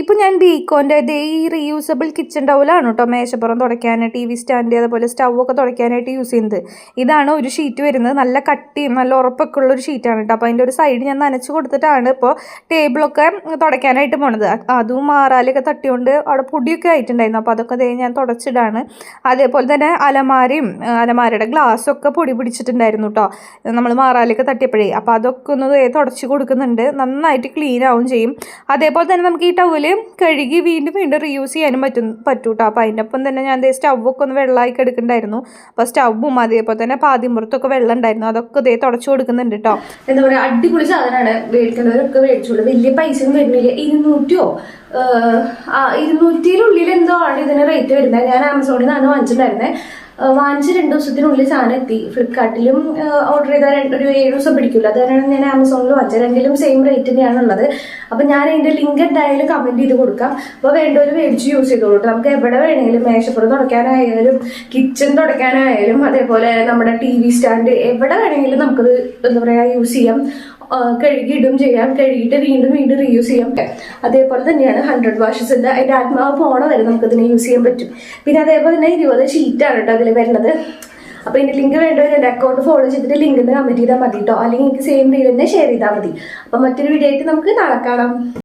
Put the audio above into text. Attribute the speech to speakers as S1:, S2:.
S1: ഇപ്പോൾ ഞാൻ ബീക്കോൻ്റെ ഈ റീയൂസബിൾ കിച്ചൺ ടവലാണ് കേട്ടോ മേശപ്പുറം തുടയ്ക്കാൻ, TV സ്റ്റാൻഡ്, അതുപോലെ സ്റ്റൗവൊക്കെ തുടയ്ക്കാനായിട്ട് യൂസ് ചെയ്യുന്നത്. ഇതാണ് ഒരു ഷീറ്റ് വരുന്നത്. നല്ല കട്ടിയും നല്ല ഉറപ്പൊക്കെ ഉള്ളൊരു ഷീറ്റാണ് കേട്ടോ. അപ്പോൾ അതിൻ്റെ ഒരു സൈഡ് ഞാൻ നനച്ച് കൊടുത്തിട്ടാണ് ഇപ്പോൾ ടേബിളൊക്കെ തുടയ്ക്കാനായിട്ട് പോണത്. അതും മാറാലൊക്കെ തട്ടിക്കൊണ്ട് അവിടെ പൊടിയൊക്കെ ആയിട്ടുണ്ടായിരുന്നു. അപ്പോൾ അതൊക്കെ ഞാൻ തുടച്ചിടാണ്. അതേപോലെ തന്നെ അലമാരയുടെ ഗ്ലാസ്സൊക്കെ പൊടി പിടിച്ചിട്ടുണ്ടായിരുന്നു കേട്ടോ, നമ്മൾ മാറാലൊക്കെ തട്ടിയപ്പോഴേ. അപ്പോൾ അതൊക്കെ ഒന്ന് തുടച്ച് കൊടുക്കുന്നുണ്ട്. നന്നായിട്ട് ക്ലീൻ ആവും ചെയ്യും. അതേപോലെ തന്നെ നമുക്ക് ഈ ടവൽ കഴുകി വീണ്ടും റീയൂസ് ചെയ്യാനും പറ്റൂട്ടോ. അപ്പോൾ അതിൻ്റെ ഒപ്പം തന്നെ ഞാൻ സ്റ്റൗവൊക്കെ ഒന്ന് വെള്ളമാക്കി എടുക്കുന്നുണ്ടായിരുന്നു. അപ്പോൾ സ്റ്റൗവും അതേപോലെ തന്നെ പാതിമ്പുറത്തൊക്കെ വെള്ളം ഉണ്ടായിരുന്നു. അതൊക്കെ തുടച്ചു കൊടുക്കുന്നുണ്ട് കേട്ടോ.
S2: എന്താ പറയുക, അടിപൊളി സാധനമാണ്. മേടിക്കുന്നവരൊക്കെ മേടിച്ചോളൂ. വലിയ പൈസയൊന്നും വരുന്നില്ല. 200-200 എന്തോ ആണ് ഇതിന് റേറ്റ് വരുന്നത്. ഞാൻ ആമസോണിൽ നിന്നാണ് വാങ്ങിച്ചിട്ടുണ്ടായിരുന്നത്. വാങ്ങിച്ച് 2 ദിവസത്തിനുള്ളിൽ സാധനം എത്തി. ഫ്ലിപ്കാർട്ടിലും ഓർഡർ ചെയ്താൽ ഒരു 7 ദിവസം പിടിക്കില്ല. അതാണ് ഞാൻ ആമസോണിൽ വാങ്ങിച്ചത്. രണ്ടിലും സെയിം റേറ്റ് തന്നെയാണ് ഉള്ളത്. അപ്പം ഞാൻ അതിൻ്റെ ലിങ്ക് എന്തായാലും കമൻറ്റ് ചെയ്ത് കൊടുക്കാം. അപ്പോൾ വേണ്ടവർ മേടിച്ച് യൂസ് ചെയ്തോളൂ. നമുക്ക് എവിടെ വേണമെങ്കിലും, മേശപ്പുറം തുടയ്ക്കാനായാലും കിച്ചൺ തുടയ്ക്കാനായാലും അതേപോലെ നമ്മുടെ TV സ്റ്റാൻഡ്, എവിടെ വേണമെങ്കിലും നമുക്കത് എന്താ പറയുക യൂസ് ചെയ്യാം. കഴുകിയിടും ചെയ്യാം, കഴുകിയിട്ട് വീണ്ടും റീയൂസ് ചെയ്യാം. അതേപോലെ തന്നെയാണ് 100 വാഷസിൻ്റെ അതിൻ്റെ ആത്മാവ് പോണ വരെ നമുക്കതിനെ യൂസ് ചെയ്യാൻ പറ്റും. പിന്നെ അതേപോലെ തന്നെ 20 ഷീറ്റാണ് കേട്ടോ അതിൽ വരുന്നത്. അപ്പോൾ ഇതിൻ്റെ ലിങ്ക് വേണ്ടവർ എൻ്റെ അക്കൗണ്ട് ഫോളോ ചെയ്തിട്ട് ലിങ്ക് കമൻറ്റ് ചെയ്താൽ മതി കേട്ടോ. അല്ലെങ്കിൽ എനിക്ക് സെയിം റീൽ തന്നെ ഷെയർ ചെയ്താൽ മതി. അപ്പോൾ മറ്റൊരു വീഡിയോ ആയിട്ട് നമുക്ക് നാളെ കാണാം.